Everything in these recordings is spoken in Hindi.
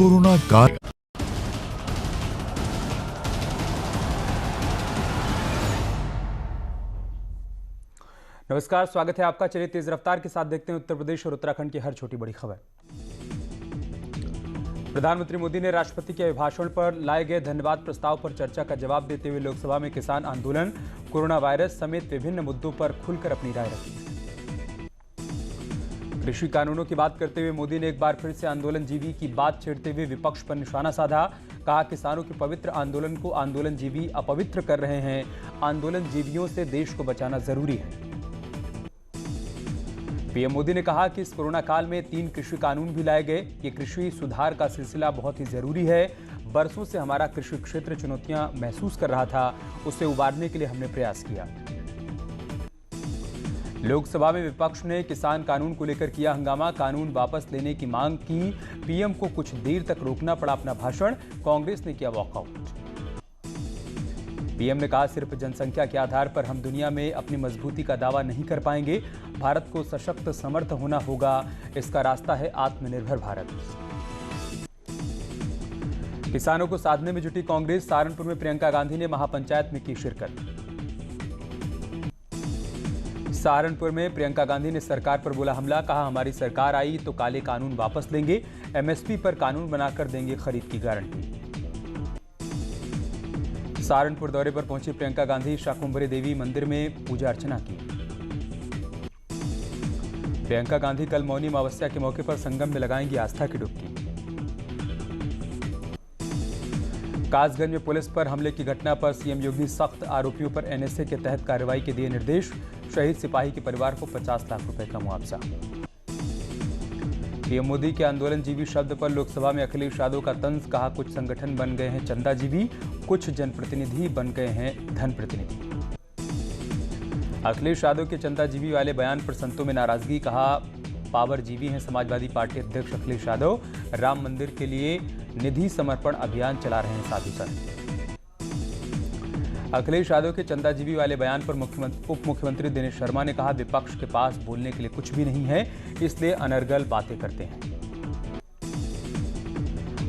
कोरोना काल। नमस्कार, स्वागत है आपका। चलिए तेज रफ्तार के साथ देखते हैं उत्तर प्रदेश और उत्तराखंड की हर छोटी बड़ी खबर। प्रधानमंत्री मोदी ने राष्ट्रपति के अभिभाषण पर लाए गए धन्यवाद प्रस्ताव पर चर्चा का जवाब देते हुए लोकसभा में किसान आंदोलन, कोरोना वायरस समेत विभिन्न मुद्दों पर खुलकर अपनी राय रखी। कृषि कानूनों की बात करते हुए मोदी ने एक बार फिर से आंदोलनजीवी की बात छेड़ते हुए विपक्ष पर निशाना साधा। कहा, किसानों के पवित्र आंदोलन को आंदोलनजीवी अपवित्र कर रहे हैं। आंदोलनजीवियों से देश को बचाना जरूरी है। पीएम मोदी ने कहा कि इस कोरोना काल में 3 कृषि कानून भी लाए गए। ये कृषि सुधार का सिलसिला बहुत ही जरूरी है। बरसों से हमारा कृषि क्षेत्र चुनौतियां महसूस कर रहा था, उसे उबारने के लिए हमने प्रयास किया। लोकसभा में विपक्ष ने किसान कानून को लेकर किया हंगामा, कानून वापस लेने की मांग की। पीएम को कुछ देर तक रोकना पड़ा अपना भाषण, कांग्रेस ने किया वॉकआउट। पीएम ने कहा, सिर्फ जनसंख्या के आधार पर हम दुनिया में अपनी मजबूती का दावा नहीं कर पाएंगे। भारत को सशक्त समर्थ होना होगा, इसका रास्ता है आत्मनिर्भर भारत। किसानों को साधने में जुटी कांग्रेस, सहारनपुर में प्रियंका गांधी ने महापंचायत में की शिरकत। सहारनपुर में प्रियंका गांधी ने सरकार पर बोला हमला, कहा हमारी सरकार आई तो काले कानून वापस लेंगे, एमएसपी पर कानून बनाकर देंगे खरीद की गारंटी। सहारनपुर दौरे पर पहुंची प्रियंका गांधी, शाकुंभरी देवी मंदिर में पूजा अर्चना की। प्रियंका गांधी कल मौनी अमावस्या के मौके पर संगम में लगाएंगी आस्था की डुबकी। कासगंज में पुलिस पर हमले की घटना पर सीएम योगी सख्त, आरोपियों पर एनएसए के तहत कार्रवाई के दिए निर्देश। शहीद सिपाही के परिवार को 50 लाख रुपए का मुआवजा। पीएम मोदी के आंदोलनजीवी शब्द पर लोकसभा में अखिलेश यादव का तंज, कहा कुछ संगठन बन गए हैं चंदाजीवी, कुछ जनप्रतिनिधि बन गए हैं धन प्रतिनिधि। अखिलेश यादव के चंदाजीवी वाले बयान पर संतों में नाराजगी, कहा पावरजीवी हैं समाजवादी पार्टी अध्यक्ष अखिलेश यादव, राम मंदिर के लिए निधि समर्पण अभियान चला रहे हैं साधु संत। अखिलेश यादव के चंदाजीवी वाले बयान पर उप मुख्यमंत्री दिनेश शर्मा ने कहा, विपक्ष के पास बोलने के लिए कुछ भी नहीं है, इसलिए अनर्गल बातें करते हैं।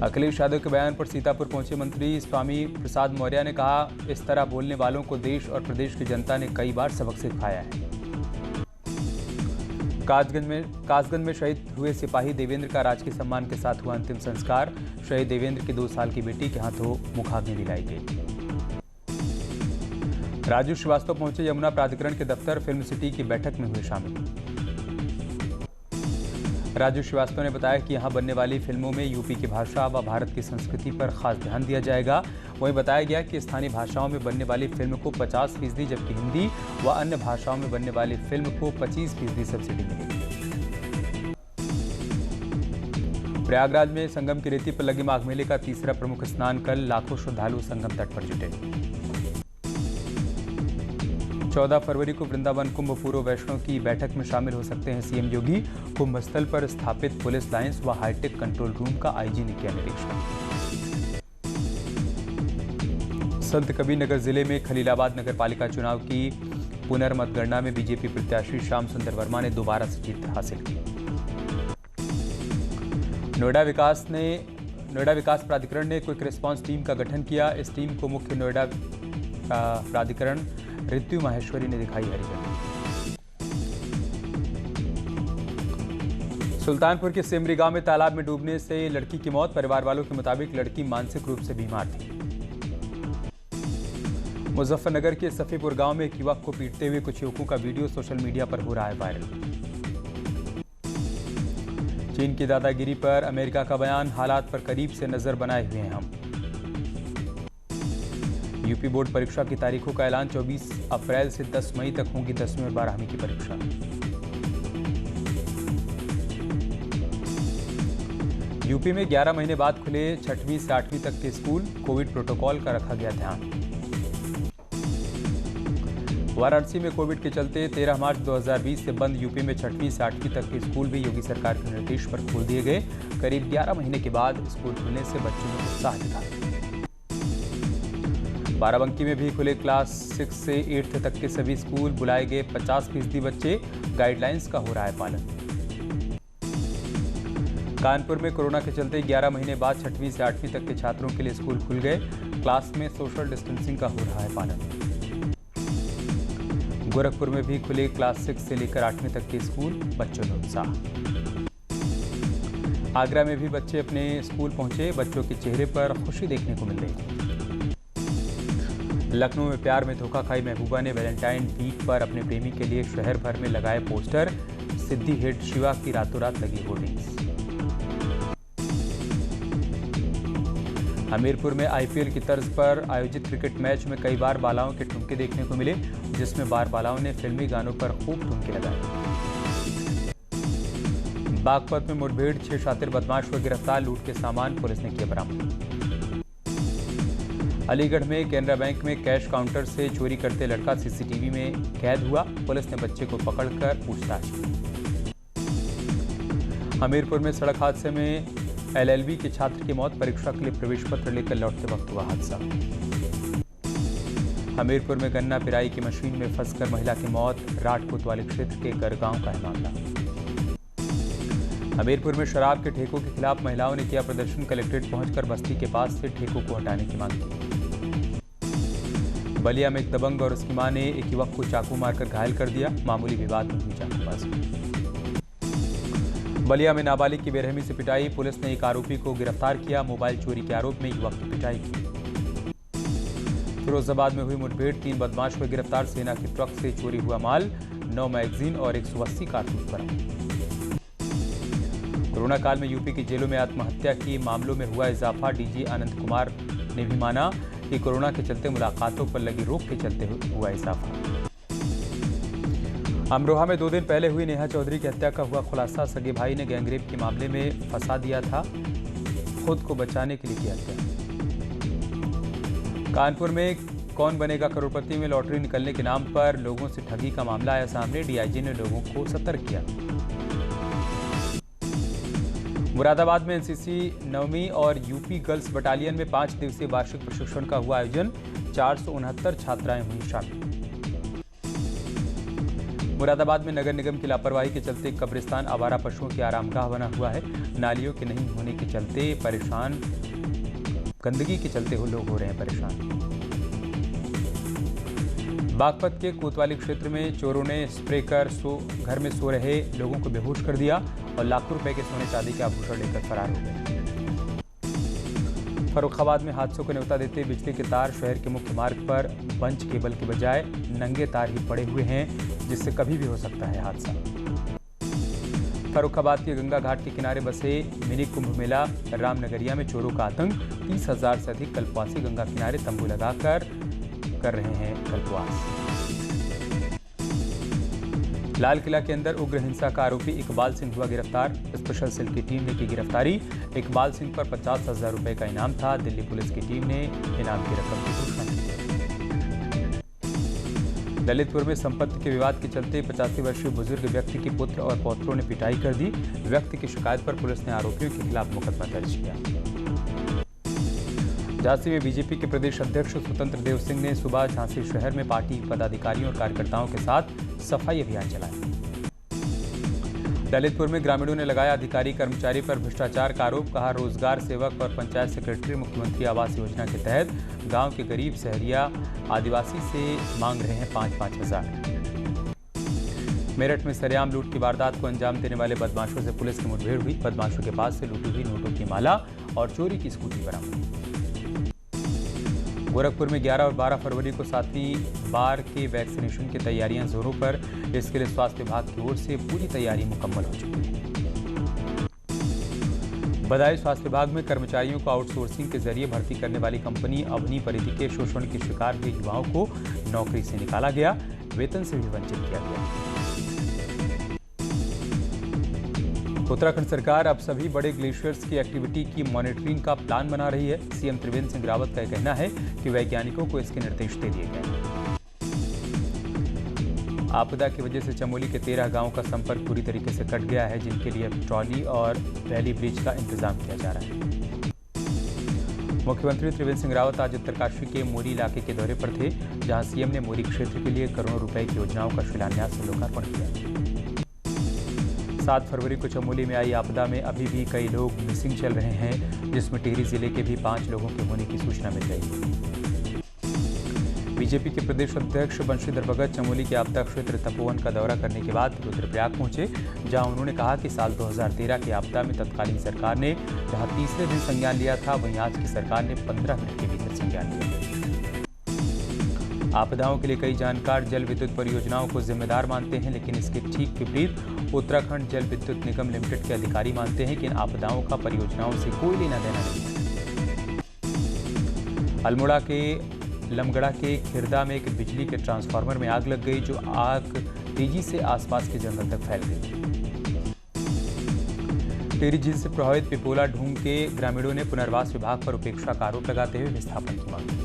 अखिलेश यादव के बयान पर सीतापुर पहुंचे मंत्री स्वामी प्रसाद मौर्य ने कहा, इस तरह बोलने वालों को देश और प्रदेश की जनता ने कई बार सबक सिखाया है। कासगंज में शहीद हुए सिपाही देवेंद्र का राजकीय सम्मान के साथ हुआ अंतिम संस्कार। शहीद देवेंद्र की 2 साल की बेटी के हाथों मुखाग्नि दिलाई गई। राजू श्रीवास्तव पहुंचे यमुना प्राधिकरण के दफ्तर, फिल्म सिटी की बैठक में हुए शामिल। राजू श्रीवास्तव ने बताया कि यहां बनने वाली फिल्मों में यूपी की भाषा व भारत की संस्कृति पर खास ध्यान दिया जाएगा। वहीं बताया गया कि स्थानीय भाषाओं में बनने वाली फिल्म को 50%, जबकि हिंदी व अन्य भाषाओं में बनने वाली फिल्म को 25% सब्सिडी मिलेगी। प्रयागराज में संगम की रेती पर लगे माघ मेले का तीसरा प्रमुख स्नान कल, लाखों श्रद्धालु संगम तट पर जुटे। 14 फरवरी को वृंदावन कुंभ पूर्व वैष्णव की बैठक में शामिल हो सकते हैं सीएम योगी। कुंभ स्थल पर स्थापित पुलिस लाइंस व हाईटेक कंट्रोल रूम का आईजी ने किया निरीक्षण। संत कबीरनगर जिले में खलीलाबाद नगर पालिका चुनाव की पुनर्मतगणना में बीजेपी प्रत्याशी श्याम सुंदर वर्मा ने दोबारा से जीत हासिल की। नोएडा विकास प्राधिकरण ने क्विक रिस्पांस टीम का गठन किया। इस टीम को मुख्य नोएडा प्राधिकरण ऋतु माहेश्वरी ने दिखाई हरी झंडी। सुल्तानपुर के सेमरी गांव में तालाब में डूबने से लड़की की मौत। परिवार वालों के मुताबिक लड़की मानसिक रूप से बीमार थी। मुजफ्फरनगर के सफीपुर गांव में एक युवक को पीटते हुए कुछ युवकों का वीडियो सोशल मीडिया पर हो रहा है वायरल। चीन की दादागिरी पर अमेरिका का बयान, हालात पर करीब से नजर बनाए हुए हैं हम। यूपी बोर्ड परीक्षा की तारीखों का ऐलान, 24 अप्रैल से 10 मई तक होंगी 10वीं और 12वीं की परीक्षा। यूपी में 11 महीने बाद खुले 6वीं से 8वीं तक के स्कूल, कोविड प्रोटोकॉल का रखा गया ध्यान। वाराणसी में कोविड के चलते 13 मार्च 2020 से बंद यूपी में 6वीं से 8वीं तक के स्कूल भी योगी सरकार के निर्देश पर खोल दिए गए। करीब 11 महीने के बाद स्कूल खुलने से बच्चों में उत्साह दिखा। बाराबंकी में भी खुले क्लास 6 से 8th तक के सभी स्कूल, बुलाए गए 50% बच्चे, गाइडलाइंस का हो रहा है पालन। कानपुर में कोरोना के चलते 11 महीने बाद 6वीं से 8वीं तक के छात्रों के लिए स्कूल खुल गए। क्लास में सोशल डिस्टेंसिंग का हो रहा है पालन। गोरखपुर में भी खुले क्लास 6 से लेकर 8वीं तक के स्कूल, बच्चों में उत्साह। आगरा में भी बच्चे अपने स्कूल पहुंचे, बच्चों के चेहरे पर खुशी देखने को मिल रही। लखनऊ में प्यार में धोखा खाई महबूबा ने वैलेंटाइन वीक पर अपने प्रेमी के लिए शहर भर में लगाए पोस्टर। सिद्धि हिट शिवा की रातों रात लगी होर्डिंग्स। हमीरपुर में आईपीएल की तर्ज पर आयोजित क्रिकेट मैच में कई बार बालाओं के ठुमके देखने को मिले, जिसमें बालाओं ने फिल्मी गानों पर खूब ठुमके लगाए। बागपत में मुठभेड़, 6 शातिर बदमाश हुए गिरफ्तार, लूट के सामान पुलिस ने किया बरामद। अलीगढ़ में कैनरा बैंक में कैश काउंटर से चोरी करते लड़का सीसीटीवी में कैद हुआ, पुलिस ने बच्चे को पकड़कर पूछताछ की। हमीरपुर में सड़क हादसे में एलएलबी के छात्र की मौत, परीक्षा के लिए प्रवेश पत्र लेकर लौटते वक्त हुआ हादसा। हमीरपुर में गन्ना पिराई की मशीन में फंसकर महिला की मौत, राठ कोतवाली क्षेत्र के गरगांव का है मामला। हमीरपुर में शराब के ठेकों के खिलाफ महिलाओं ने किया प्रदर्शन, कलेक्ट्रेट पहुंचकर बस्ती के पास से ठेकों को हटाने की मांग की। बलिया में एक दबंग और उसकी मां ने एक युवक को चाकू मारकर घायल कर दिया, मामूली विवाद में हुई चाकूबाजी। बलिया में नाबालिग की बेरहमी से पिटाई, पुलिस ने एक आरोपी को गिरफ्तार किया, मोबाइल चोरी के आरोप में युवक की पिटाई की। फिरोजाबाद में हुई मुठभेड़, 3 बदमाश हुए गिरफ्तार, सेना के ट्रक से चोरी हुआ माल, 9 मैगजीन और 180 कारतूस बरामद। कोरोना काल में यूपी की जेलों में आत्महत्या के मामलों में हुआ इजाफा, डीजी आनंद कुमार ने भी माना कि कोरोना के चलते मुलाकातों पर लगी रोक के चलते हुआ इजाफा। अमरोहा में 2 दिन पहले हुई नेहा चौधरी की हत्या का हुआ खुलासा, सगे भाई ने गैंगरेप के मामले में फंसा दिया था, खुद को बचाने के लिए किया हत्या। कानपुर में कौन बनेगा करोड़पति में लॉटरी निकलने के नाम पर लोगों से ठगी का मामला आया सामने, डीआईजी ने लोगों को सतर्क किया। मुरादाबाद में एनसीसी 9वीं और यूपी गर्ल्स बटालियन में 5 दिवसीय वार्षिक प्रशिक्षण का हुआ आयोजन, 469 छात्राएं हुई शामिल। मुरादाबाद में नगर निगम की लापरवाही के चलते कब्रिस्तान आवारा पशुओं की आरामगाह बना हुआ है, नालियों के नहीं होने के चलते परेशान, गंदगी के चलते लोग हो रहे हैं परेशान। बागपत के कोतवाली क्षेत्र में चोरों ने स्प्रे कर घर में सो रहे लोगों को बेहोश कर दिया और लाखों रुपए के सोने चांदी के आभूषण लेकर फरार हो गए। फर्रुखाबाद में हादसों को न्योता देते बिजली के तार शहर के मुख्य मार्ग पर बंच केबल के बजाय नंगे तार ही पड़े हुए हैं, जिससे कभी भी हो सकता है हादसा। फर्रुखाबाद के गंगा घाट के किनारे बसे मिनी कुंभ मेला रामनगरिया में चोरों का आतंक, 30,000 से अधिक कल्पवासी गंगा किनारे तंबू लगाकर कर रहे हैं कल्पवास। लाल किला के अंदर उग्र हिंसा का आरोपी इकबाल सिंह हुआ गिरफ्तार, स्पेशल सेल की टीम ने की गिरफ्तारी। इकबाल सिंह पर 50,000 रुपए का इनाम था, दिल्ली पुलिस की टीम ने इनाम की रकम की घोषणा की। ललितपुर में संपत्ति के विवाद के चलते 85 वर्षीय बुजुर्ग व्यक्ति के पुत्र और पौत्रों ने पिटाई कर दी, व्यक्ति की शिकायत पर पुलिस ने आरोपियों के खिलाफ मुकदमा दर्ज किया। झांसी में बीजेपी के प्रदेश अध्यक्ष स्वतंत्र देव सिंह ने सुबह झांसी शहर में पार्टी पदाधिकारियों और कार्यकर्ताओं के साथ सफाई अभियान चलाया। ललितपुर में ग्रामीणों ने लगाया अधिकारी कर्मचारी पर भ्रष्टाचार का आरोप, कहा रोजगार सेवक और पंचायत सेक्रेटरी मुख्यमंत्री आवास योजना के तहत गांव के गरीब शहरिया आदिवासी से मांग रहे हैं 5-5 हज़ार। मेरठ में सरेआम लूट की वारदात को अंजाम देने वाले बदमाशों से पुलिस की मुठभेड़ हुई, बदमाशों के पास से लूटी हुई नोटों की माला और चोरी की स्कूटी बरामद। गोरखपुर में 11 और 12 फरवरी को 7वीं बार के वैक्सीनेशन की तैयारियां जोरों पर, इसके लिए स्वास्थ्य विभाग की ओर से पूरी तैयारी मुकम्मल हो चुकी है। बदायूं स्वास्थ्य विभाग में कर्मचारियों को आउटसोर्सिंग के जरिए भर्ती करने वाली कंपनी अवनी परिधि के शोषण के शिकार हुए युवाओं को नौकरी से निकाला गया, वेतन से भी वंचित किया गया। उत्तराखंड सरकार अब सभी बड़े ग्लेशियर्स की एक्टिविटी की मॉनिटरिंग का प्लान बना रही है। सीएम त्रिवेंद्र सिंह रावत का कहना है कि वैज्ञानिकों को इसके निर्देश दे दिए गए हैं। आपदा की वजह से चमोली के 13 गांवों का संपर्क पूरी तरीके से कट गया है, जिनके लिए अब ट्रॉली और वैली ब्रिज का इंतजाम किया जा रहा है। मुख्यमंत्री त्रिवेंद्र सिंह रावत आज उत्तरकाशी के मोरी इलाके के दौरे पर थे, जहां सीएम ने मोरी क्षेत्र के लिए करोड़ों रुपए की योजनाओं का शिलान्यास और लोकार्पण किया। 7 फरवरी को चमोली में आई आपदा में अभी भी कई लोग मिसिंग चल रहे हैं, जिसमें टिहरी जिले के भी 5 लोगों के होने की सूचना मिल रही है। बीजेपी के प्रदेश अध्यक्ष बंशीधर भगत चमोली के आपदा क्षेत्र तपोवन का दौरा करने के बाद रुद्रप्रयाग पहुंचे, जहां उन्होंने कहा कि साल 2013 की आपदा में तत्कालीन सरकार ने जहां तीसरे दिन संज्ञान लिया था, वहीं आज की सरकार ने 15 मिनट के भीतर संज्ञान लिया। आपदाओं के लिए कई जानकार जल विद्युत परियोजनाओं को जिम्मेदार मानते हैं, लेकिन इसके ठीक विपरीत उत्तराखंड जल विद्युत निगम लिमिटेड के अधिकारी मानते हैं कि इन आपदाओं का परियोजनाओं से कोई लेना देना नहीं है। अल्मोड़ा के लमगड़ा के खिरदा में एक बिजली के ट्रांसफार्मर में आग लग गई, जो आग तेजी से आसपास के जंगल तक फैल गई। टिहरी झील से प्रभावित पिपोला ढूंग के ग्रामीणों ने पुनर्वास विभाग पर उपेक्षा का आरोप लगाते हुए विस्थापन की मांग की।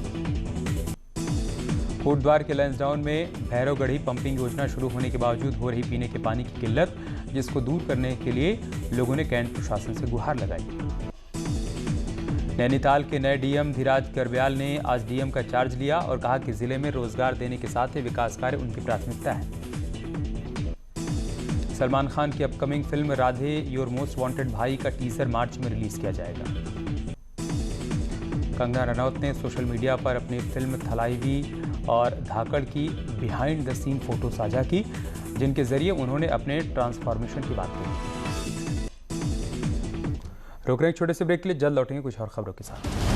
कोटद्वार के लैंसडाउन में भैरवगढ़ी पंपिंग योजना शुरू होने के बावजूद हो रही पीने के पानी की किल्लत, जिसको दूर करने के लिए लोगों ने कैंट प्रशासन से गुहार लगाई। नैनीताल के नए डीएम धीराज गर्ब्याल ने आज डीएम का चार्ज लिया और कहा कि जिले में रोजगार देने के साथ ही विकास कार्य उनकी प्राथमिकता है। सलमान खान की upcoming film Radhe your most wanted भाई का टीजर मार्च में रिलीज किया जाएगा। कंगना रनौत ने सोशल मीडिया पर अपनी फिल्म थलाईवी और धाकड़ की बिहाइंड द सीन फोटो साझा की, जिनके जरिए उन्होंने अपने ट्रांसफॉर्मेशन की बात कही। रोक रहे हैं एक छोटे से ब्रेक के लिए, जल्द लौटेंगे कुछ और खबरों के साथ।